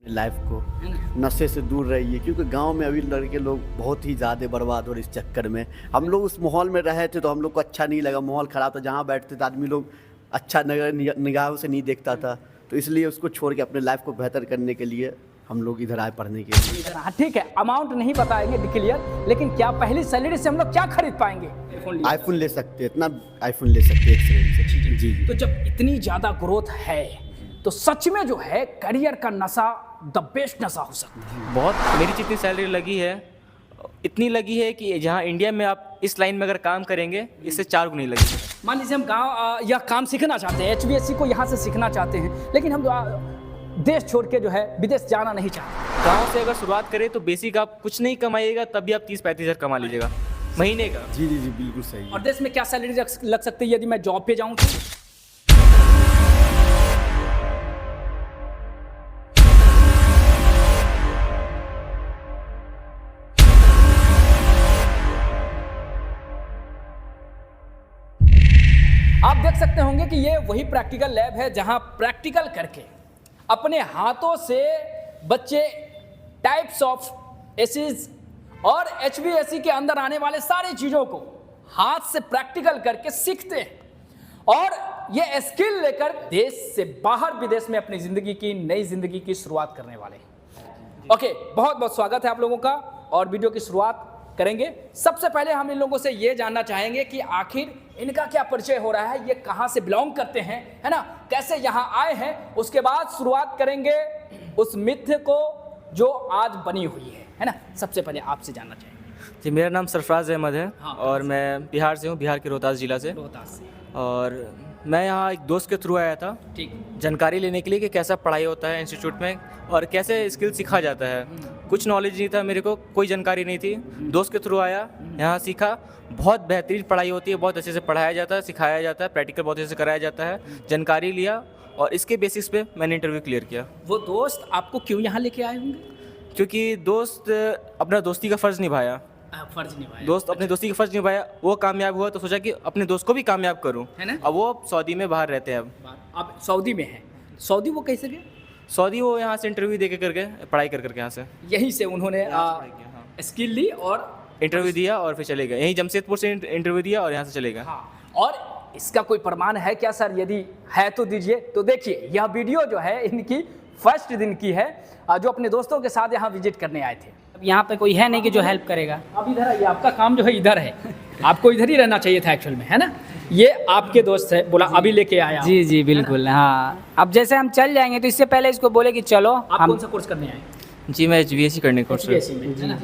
Life को नशे से दूर रहिए, क्योंकि गांव में अभी लड़के लोग बहुत ही ज़्यादा बर्बाद हो रहे इस चक्कर में। हम लोग उस माहौल में रहे थे तो हम लोग को अच्छा नहीं लगा, माहौल ख़राब था। जहाँ बैठते थे आदमी लोग अच्छा निगाहों से नहीं देखता था, तो इसलिए उसको छोड़ के अपने लाइफ को बेहतर करने के लिए हम लोग इधर आए पढ़ने के लिए। हाँ ठीक है, अमाउंट नहीं बताएंगे क्लियर, लेकिन क्या पहली सैलरी से हम लोग क्या खरीद पाएंगे? आईफोन ले सकते हैं, इतना आईफोन ले सकते हैं एक सैलरी से। जी। तो जब इतनी ज़्यादा ग्रोथ है तो सच में जो है करियर का नशा द बेस्ट नशा हो सकता है। बहुत मेरी जितनी सैलरी लगी है इतनी लगी है कि जहाँ इंडिया में आप इस लाइन में अगर काम करेंगे इससे 4 गुनी लगेगी। मान लीजिए हम गांव या काम सीखना चाहते हैं, HVAC को यहाँ से सीखना चाहते हैं, लेकिन हम देश छोड़ के जो है विदेश जाना नहीं चाहते। गाँव से अगर शुरुआत करें तो बेसिक आप कुछ नहीं कमाइएगा, तब भी आप 30-35 हज़ार कमा लीजिएगा महीने का। जी जी जी बिल्कुल सही। और देश में क्या सैलरी लग सकती है यदि मैं जॉब पे जाऊँ तो? आप देख सकते होंगे कि ये वही प्रैक्टिकल लैब है जहां प्रैक्टिकल करके अपने हाथों से बच्चे टाइप्स ऑफ एसीज और HVAC के अंदर आने वाले सारी चीज़ों को हाथ से प्रैक्टिकल करके सीखते हैं और ये स्किल लेकर देश से बाहर विदेश में अपनी ज़िंदगी की नई ज़िंदगी की शुरुआत करने वाले हैं। ओके, बहुत बहुत स्वागत है आप लोगों का और वीडियो की शुरुआत करेंगे। सबसे पहले हम इन लोगों से ये जानना चाहेंगे कि आखिर इनका क्या परिचय हो रहा है, ये कहाँ से बिलोंग करते हैं, है ना, कैसे यहाँ आए हैं। उसके बाद शुरुआत करेंगे उस मिथ्य को जो आज बनी हुई है ना। सबसे पहले आपसे जानना चाहेंगे। जी, मेरा नाम सरफराज अहमद है। हाँ, और मैं बिहार से हूँ, बिहार के रोहतास ज़िला से। और मैं यहाँ एक दोस्त के थ्रू आया था ठीक, जानकारी लेने के लिए कि कैसा पढ़ाई होता है इंस्टीट्यूट में और कैसे स्किल सीखा जाता है। कुछ नॉलेज नहीं था मेरे को, कोई जानकारी नहीं थी। दोस्त के थ्रू आया, यहाँ सीखा। बहुत बेहतरीन पढ़ाई होती है, बहुत अच्छे से पढ़ाया जाता है, सिखाया जाता है, प्रैक्टिकल बहुत अच्छे से कराया जाता है। जानकारी लिया और इसके बेसिस पे मैंने इंटरव्यू क्लियर किया। वो दोस्त आपको क्यों यहाँ लेके आए होंगे? क्योंकि दोस्त अपना दोस्ती का फ़र्ज़ निभाया। फर्ज निभाया। दोस्त अपने दोस्ती का फ़र्ज़ निभाया, वो कामयाब हुआ तो सोचा कि अपने दोस्त को भी कामयाब करूं, है ना। अब वो सऊदी में बाहर रहते हैं। अब सऊदी में है। सऊदी वो कैसे गए? सऊदी वो यहाँ से इंटरव्यू दे के करके पढ़ाई कर करके यहाँ से यहीं से उन्होंने स्किल ली और इंटरव्यू दिया और फिर चले गए। यहीं जमशेदपुर से इंटरव्यू दिया और यहाँ से चले गए। हाँ, और इसका कोई प्रमाण है क्या सर? यदि है तो दीजिए। तो देखिए, यह वीडियो जो है इनकी फर्स्ट दिन की है, जो अपने दोस्तों के साथ यहाँ विजिट करने आए थे। अब यहाँ पे कोई है नहीं कि जो हेल्प करेगा। अब इधर आइए, आपका काम जो है इधर है, आपको इधर ही रहना चाहिए था एक्चुअल में, है ना। ये आपके दोस्त है, बोला अभी लेके आया। जी जी बिल्कुल। हाँ, अब जैसे हम चल जाएंगे तो इससे पहले इसको बोले कि चलो। आप हम कौन सा कोर्स करने आए? जी, मैं HVAC करने का कोर्स। HVAC में, है ना?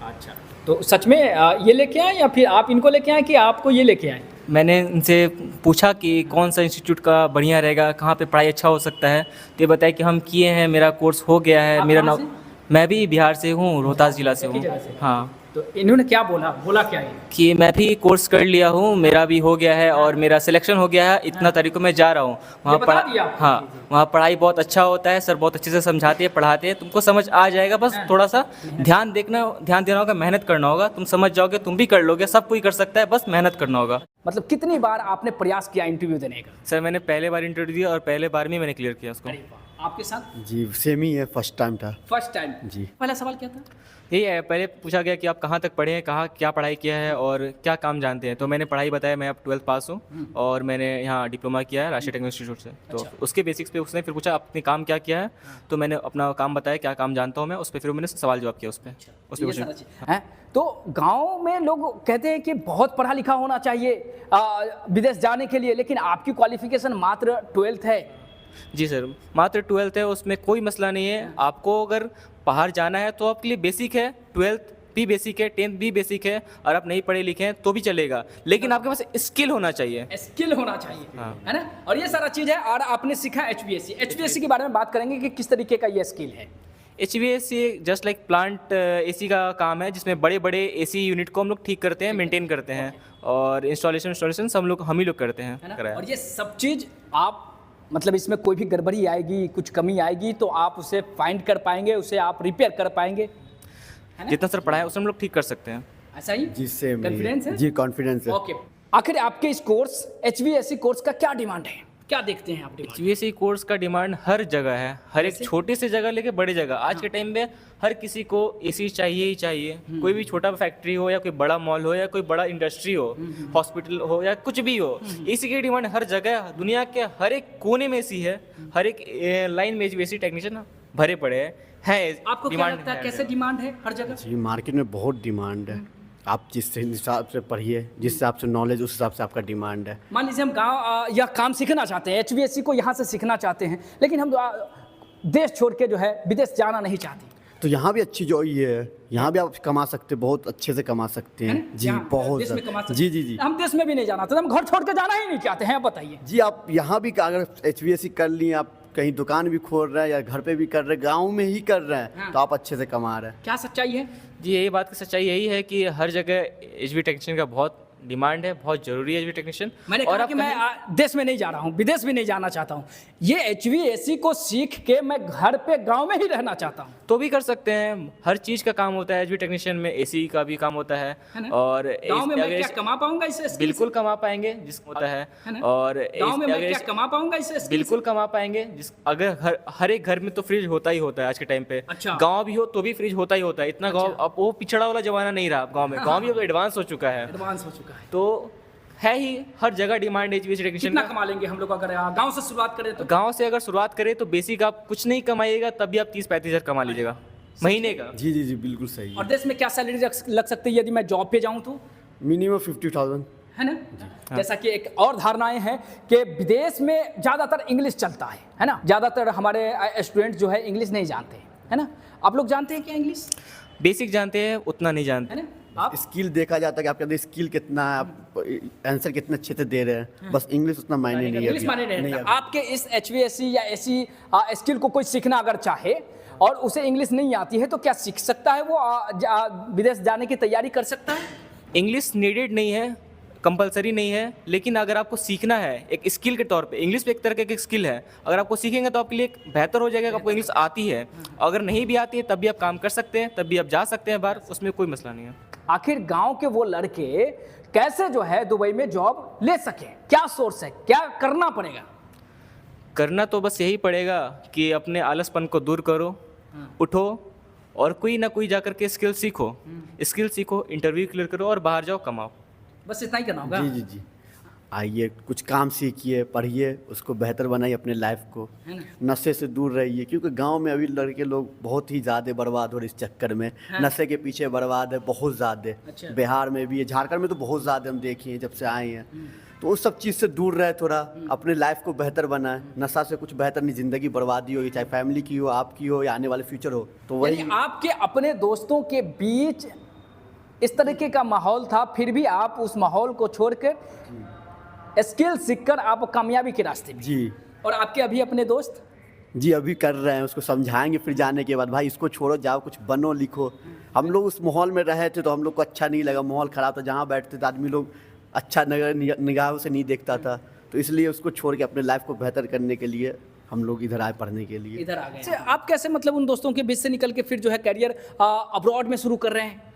अच्छा, तो सच में ये लेके आए या फिर आप इनको लेके आए कि आपको ये लेके आए? मैंने इनसे पूछा कि कौन सा इंस्टीट्यूट का बढ़िया रहेगा, कहाँ पे पढ़ाई अच्छा हो सकता है, तो ये बताया कि हम किए हैं, मेरा कोर्स हो गया है। आप मेरा कहाँ नाम, मैं भी बिहार से हूँ, रोहतास ज़िला से हूँ। हाँ, तो इन्होंने क्या बोला क्या है? कि मैं भी कोर्स कर लिया हूँ, मेरा भी हो गया है और मेरा सिलेक्शन हो गया है, इतना तारीखों में जा रहा हूँ वहाँ बता दिया आपको? हाँ, वहाँ पढ़ाई बहुत अच्छा होता है, सर बहुत अच्छे से समझाते हैं, पढ़ाते हैं, तुमको समझ आ जाएगा। बस थोड़ा सा ध्यान देना होगा, मेहनत करना होगा, तुम समझ जाओगे, तुम भी कर लोगे, सब कोई कर सकता है, बस मेहनत करना होगा। मतलब कितनी बार आपने प्रयास किया इंटरव्यू देने का? सर मैंने पहले बार इंटरव्यू दिया और पहले बार में मैंने क्लियर किया उसको। अरे वाह, आपके साथ? जी सेम ही है, फर्स्ट टाइम था। फर्स्ट टाइम जी। पहला सवाल क्या था? यही है, पहले पूछा गया कि आप कहाँ तक पढ़े हैं, कहाँ क्या पढ़ाई किया है और क्या काम जानते हैं। तो मैंने पढ़ाई बताया, मैं अब 12th पास हूँ और मैंने यहाँ डिप्लोमा किया है राष्ट्रीय टेक्निकल इंस्टीट्यूट से। तो उसके बेसिक्स पे उसने फिर पूछा आपने काम क्या किया है, तो मैंने अपना काम बताया, क्या काम जानता हूँ मैं, उस पर फिर मैंने सवाल जवाब किया उस पर। ये सारा चीज़ है। तो गांव में लोग कहते हैं कि बहुत पढ़ा लिखा होना चाहिए विदेश जाने के लिए, लेकिन आपकी क्वालिफिकेशन मात्र 12th है। जी सर, मात्र 12th है, उसमें कोई मसला नहीं है। आपको अगर बाहर जाना है तो आपके लिए बेसिक है, 12th भी बेसिक है, 10th भी बेसिक है, और आप नहीं पढ़े लिखे हैं तो भी चलेगा, लेकिन आपके पास स्किल होना चाहिए। स्किल होना चाहिए, हाँ। है ना। और ये सारा चीज़ है। और आपने सीखा HVAC के बारे में बात करेंगे कि किस तरीके का ये स्किल है। HVAC just like plant AC का काम है, जिसमें बड़े बड़े AC यूनिट को हम लोग ठीक करते हैं, मेंटेन करते हैं, और इंस्टॉलेशन हम ही लोग करते हैं, है ना? कराया। और ये सब चीज़ आप मतलब इसमें कोई भी गड़बड़ी आएगी, कुछ कमी आएगी तो आप उसे फाइंड कर पाएंगे, उसे आप रिपेयर कर पाएंगे, है ना? जितना सर पढ़ा है उसे हम लोग ठीक कर सकते हैं। ऐसा ही जी सेम कॉन्फिडेंस है? जी कॉन्फिडेंस है। ओके, आखिर आपके इस कोर्स HVAC कोर्स का क्या डिमांड है? क्या देखते हैं आप डिमांड? HVAC कोर्स का डिमांड हर जगह है, हर एक जैसे? छोटे से जगह लेके बड़ी जगह। आज के टाइम में हर किसी को एसी चाहिए ही चाहिए। कोई भी छोटा फैक्ट्री हो या कोई बड़ा मॉल हो या कोई बड़ा इंडस्ट्री हो, हॉस्पिटल हो या कुछ भी हो, एसी की डिमांड हर जगह, दुनिया के हर एक कोने में एसी है। हर एक लाइन में HVAC टेक्नीशियन भरे पड़े हैं। आपको क्या लगता है कैसे डिमांड है हर जगह? जी मार्केट में बहुत डिमांड है। आप जिस हिसाब से पढ़िए, जिस हिसाब से नॉलेज, उस हिसाब से आपका डिमांड है। मान लीजिए हम गांव या काम सीखना चाहते हैं, HVAC को यहाँ से सीखना चाहते हैं, लेकिन हम देश छोड़ के जो है विदेश जाना नहीं चाहते, तो यहाँ भी अच्छी जॉब ये है, यहाँ भी आप कमा सकते, बहुत अच्छे से कमा सकते है हैं। ना? जी यहाँ बहुत देश में कमा सकते जी हैं। जी जी हम देश में भी नहीं जाना चाहते, हम घर छोड़ के जाना ही नहीं चाहते हैं। आप बताइए। जी, आप यहाँ भी अगर HVAC कर लिए, आप कहीं दुकान भी खोल रहे हैं या घर पे भी कर रहे हैं, गाँव में ही कर रहे हैं, हाँ। तो आप अच्छे से कमा रहे हैं। क्या सच्चाई है? जी, यही बात की सच्चाई यही है कि हर जगह HVAC टेक्नीशियन का बहुत डिमांड है, बहुत ज़रूरी है HVAC टेक्नीशियन। मैंने कहा कि मैं देश में नहीं जा रहा हूँ, विदेश भी नहीं जाना चाहता हूँ, ये HVAC को सीख के मैं घर पे गांव में ही रहना चाहता हूँ। तो भी कर सकते हैं। हर चीज़ का काम होता है HVAC टेक्नीशियन में, AC का भी काम होता है। ना? और गांव में मैं अगर क्या कमा पाऊंगा इससे? skill बिल्कुल से? कमा पाएंगे जिस होता है। ना? और गांव में मैं अगर क्या कमा पाऊंगा इससे? skill बिल्कुल कमा पाएंगे जिस अगर हर एक घर में तो फ्रिज होता ही होता है आज के टाइम पे। अच्छा। गांव भी हो तो भी फ्रिज होता ही होता है। इतना गांव अब वो पिछड़ा वाला जमाना नहीं रहा। अब गांव में गांव भी अब एडवांस हो चुका है। एडवांस हो चुका है। तो है ही हर जगह डिमांड HVAC टेक्नीशियन कितना का। कमा लेंगे हम लोग अगर गांव से शुरुआत करें तो? गांव से अगर शुरुआत करें तो बेसिक आप कुछ नहीं कमाइएगा, तब भी आप 30-35 हज़ार कमा लीजिएगा महीने का। जी जी जी बिल्कुल सही और है। देश में क्या सैलरी लग सकती है यदि मैं जॉब पे जाऊं तो? मिनिमम 50,000। है ना? जैसा कि एक और धारणाएं हैं कि विदेश में ज़्यादातर इंग्लिश चलता है ना? ज़्यादातर हमारे स्टूडेंट जो है इंग्लिश नहीं जानते, है ना? आप लोग जानते हैं क्या इंग्लिश? बेसिक जानते हैं, उतना नहीं जानते। है ना? आप स्किल देखा जाता है कि आपके अंदर स्किल कितना है, आप आंसर कितने अच्छे से दे रहे हैं, बस इंग्लिश उतना मायने नहीं है इंग्लिश अभी। माने नहीं नहीं है रखता। आपके इस HVAC या ऐसी स्किल को कोई सीखना अगर चाहे और उसे इंग्लिश नहीं आती है तो क्या सीख सकता है वो? विदेश जाने की तैयारी कर सकता है? इंग्लिश नीडेड नहीं है, कंपलसरी नहीं है, लेकिन अगर आपको सीखना है एक स्किल के तौर पे, इंग्लिश भी एक तरह की स्किल है। अगर आपको सीखेंगे तो आपके लिए बेहतर हो जाएगा कि आपको इंग्लिश आती है। अगर नहीं भी आती है तब भी आप काम कर सकते हैं, तब भी आप जा सकते हैं बाहर, उसमें कोई मसला नहीं है। आखिर गांव के वो लड़के कैसे जो है दुबई में जॉब ले सकें? क्या सोर्स है? क्या करना पड़ेगा? करना तो बस यही पड़ेगा कि अपने आलसपन को दूर करो, उठो और कोई ना कोई जाकर के स्किल सीखो। स्किल सीखो, इंटरव्यू क्लियर करो और बाहर जाओ, कमाओ। बस इतना ही करना होगा। जी जी जी, आइए कुछ काम सीखिए, पढ़िए, उसको बेहतर बनाइए अपने लाइफ को। है ना? नशे से दूर रहिए, क्योंकि गांव में अभी लड़के लोग बहुत ही ज़्यादा बर्बाद हो रहे इस चक्कर में। नशे के पीछे बर्बाद है बहुत ज़्यादा। अच्छा। बिहार में भी है, झारखंड में तो बहुत ज़्यादा हम देखे हैं जब से आए हैं। तो उस सब चीज़ से दूर रहे, थोड़ा अपने लाइफ को बेहतर बनाए। नशा से कुछ बेहतर नहीं, ज़िंदगी बर्बादी होगी, चाहे फैमिली की हो, आपकी हो या आने वाले फ्यूचर हो। तो वही यानी आपके अपने दोस्तों के बीच इस तरीके का माहौल था, फिर भी आप उस माहौल को छोड़कर स्किल सीखकर आप कामयाबी के रास्ते में। जी और आपके अभी अपने दोस्त जी अभी कर रहे हैं, उसको समझाएंगे फिर जाने के बाद, भाई इसको छोड़ो, जाओ कुछ बनो लिखो। हम लोग उस माहौल में रहे थे तो हम लोग को अच्छा नहीं लगा, माहौल ख़राब था, जहाँ बैठते थे आदमी लोग अच्छा निगाहों से नहीं देखता था, तो इसलिए उसको छोड़ के अपने लाइफ को बेहतर करने के लिए हम लोग इधर आए पढ़ने के लिए। इधर आ गए। अच्छा, आप कैसे मतलब उन दोस्तों के बीच से निकल के फिर जो है करियर अब्रॉड में शुरू कर रहे हैं?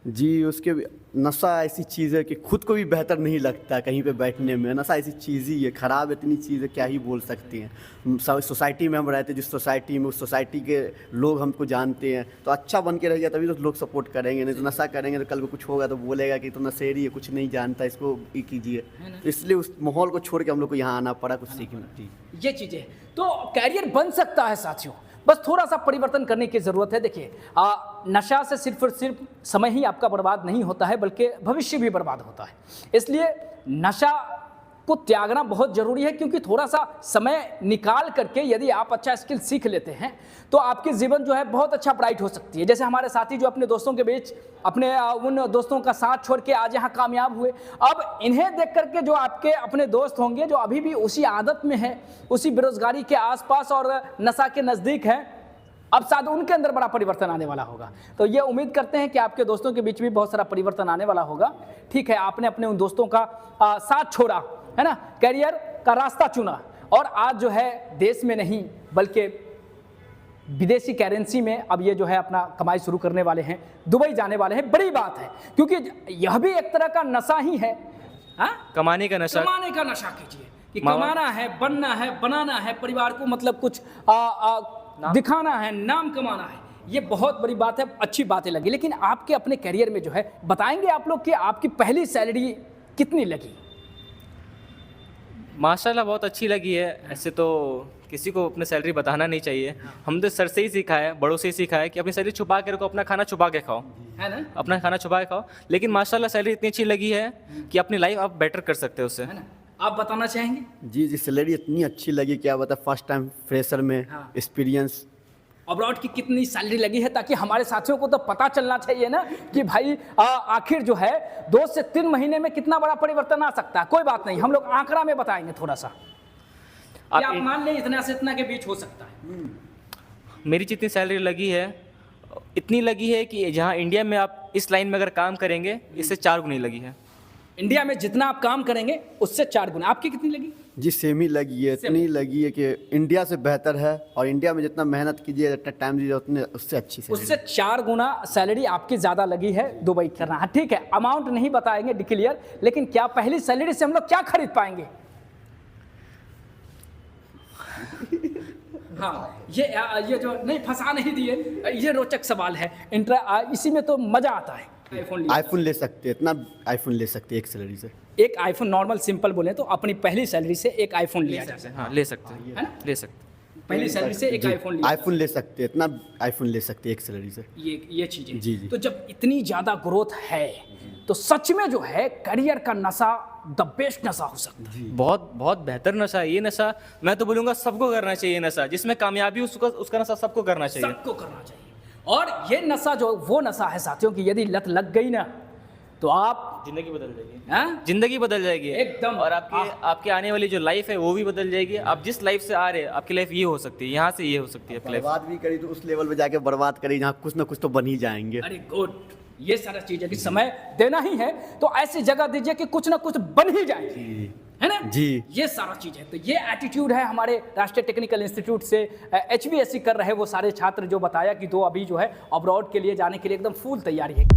जी उसके नशा ऐसी चीज़ है कि खुद को भी बेहतर नहीं लगता कहीं पे बैठने में। नशा ऐसी चीज़ ही है, ख़राब इतनी चीज़ है, क्या ही बोल सकते हैं। सोसाइटी में हम रहते हैं, जिस सोसाइटी में, उस सोसाइटी के लोग हमको जानते हैं, तो अच्छा बन के रहिए तभी तो लोग सपोर्ट करेंगे। नहीं तो नशा करेंगे तो कल को कुछ होगा तो बोलेगा कि तो नशेड़ी है, कुछ नहीं जानता, इसको ये कीजिए। तो इसलिए उस माहौल को छोड़ के हम लोग को यहाँ आना पड़ा, कुछ सीखना। जी ये चीज़ें तो कैरियर बन सकता है साथियों, बस थोड़ा सा परिवर्तन करने की ज़रूरत है। देखिए नशा से सिर्फ और सिर्फ समय ही आपका बर्बाद नहीं होता है, बल्कि भविष्य भी बर्बाद होता है। इसलिए नशा को त्यागना बहुत ज़रूरी है, क्योंकि थोड़ा सा समय निकाल करके यदि आप अच्छा स्किल सीख लेते हैं तो आपकी जीवन जो है बहुत अच्छा ब्राइट हो सकती है। जैसे हमारे साथी जो अपने दोस्तों के बीच अपने उन दोस्तों का साथ छोड़ के आज यहाँ कामयाब हुए, अब इन्हें देख करके जो आपके अपने दोस्त होंगे जो अभी भी उसी आदत में हैं, उसी बेरोजगारी के आसपास और नशा के नज़दीक हैं, अब शायद उनके अंदर बड़ा परिवर्तन आने वाला होगा। तो ये उम्मीद करते हैं कि आपके दोस्तों के बीच भी बहुत सारा परिवर्तन आने वाला होगा। ठीक है, आपने अपने उन दोस्तों का साथ छोड़ा, है ना, कैरियर का रास्ता चुना, और आज जो है देश में नहीं बल्कि विदेशी करेंसी में अब ये जो है अपना कमाई शुरू करने वाले हैं, दुबई जाने वाले हैं। बड़ी बात है, क्योंकि यह भी एक तरह का नशा ही है। हाँ, कमाने का नशा। कमाने का नशा कीजिए, कि माँ- कमाना है, बनना है, बनाना है, परिवार को मतलब कुछ दिखाना है, नाम कमाना है। ये बहुत बड़ी बात है, अच्छी बातें लगी। लेकिन आपके अपने करियर में जो है बताएंगे आप लोग कि आपकी पहली सैलरी कितनी लगी? माशाल्लाह बहुत अच्छी लगी है। ऐसे तो किसी को अपने सैलरी बताना नहीं चाहिए। हमने सर से ही सीखा है, बड़ों से ही सीखा है कि अपनी सैलरी छुपा के रखो, अपना खाना छुपा के खाओ, है ना? अपना खाना छुपा के खाओ। लेकिन माशाल्लाह सैलरी इतनी अच्छी लगी है कि अपनी लाइफ आप बेटर कर सकते हो उससे। है ना? आप बताना चाहेंगे? जी जी, सैलरी इतनी अच्छी लगी, क्या बता, फर्स्ट टाइम फ्रेशर में हाँ। एक्सपीरियंस। अब्रॉड की कितनी सैलरी लगी है, ताकि हमारे साथियों को तो पता चलना चाहिए ना कि भाई आखिर जो है 2 से 3 महीने में कितना बड़ा परिवर्तन आ सकता है। कोई बात नहीं, हम लोग आंकड़ा में बताएंगे थोड़ा सा। आप आप मान लें इतना से इतना के बीच हो सकता है। मेरी जितनी सैलरी लगी है इतनी लगी है कि जहाँ इंडिया में आप इस लाइन में अगर काम करेंगे इससे 4 गुनी लगी है। इंडिया में जितना आप काम करेंगे उससे 4 गुना। आपकी कितनी लगी? जी सेम ही लगी है, इतनी लगी है कि इंडिया से बेहतर है। और इंडिया में जितना मेहनत कीजिए, जितना टाइम दीजिए, उतने उससे अच्छी सैलरी। उससे 4 गुना सैलरी आपकी ज़्यादा लगी है दुबई करना। हाँ ठीक है, अमाउंट नहीं बताएंगे डिक्लियर, लेकिन क्या पहली सैलरी से हम लोग क्या खरीद पाएंगे? हाँ, ये जो नहीं, फंसा नहीं दिए, ये रोचक सवाल है। इसी में तो मजा आता है। आईफोन ले सकते हैं, इतना आईफोन ले सकते हैं एक सैलरी से। एक आईफोन नॉर्मल सिंपल बोले तो अपनी पहली सैलरी से एक आईफोन लिया जा सकता है। हाँ ले सकते हैं, है ना? ले सकते हैं। पहली सैलरी से एक आईफोन लिया। आईफोन ले सकते हैं, इतना आईफोन ले सकते हैं एक सैलरी से। ये चीजें। जी, जी। तो जब इतनी ज्यादा ग्रोथ है तो सच में जो है करियर का नशा द बेस्ट नशा हो सकता है। बहुत बहुत बेहतर नशा है ये नशा। मैं तो बोलूँगा सबको करना चाहिए नशा, जिसमें कामयाबी उसका नशा सबको करना चाहिए। सबको करना चाहिए। और ये नशा जो वो नशा है साथियों की, यदि लत लग गई ना तो आप जिंदगी बदल जाएगी। हाँ? जिंदगी बदल जाएगी एकदम। और आपकी आने वाली जो लाइफ है वो भी बदल जाएगी। आप जिस लाइफ से आ रहे हैं आपकी लाइफ ये हो सकती है, यहाँ से ये हो सकती है आपकी लाइफ। बर्बाद भी करी तो उस लेवल पे जाके बर्बाद करी जहाँ कुछ ना कुछ तो बन ही जाएंगे। अरे गुड, ये सारा चीज है कि समय देना ही है तो ऐसी जगह दीजिए कि कुछ ना कुछ बन ही जाए, है ना? जी। ये सारा चीज है। तो ये एटीट्यूड है हमारे राष्ट्रीय टेक्निकल इंस्टीट्यूट से HVSC कर रहे वो सारे छात्र, जो बताया कि 2 अभी जो है अब्रॉड के लिए जाने के लिए एकदम फुल तैयारी है।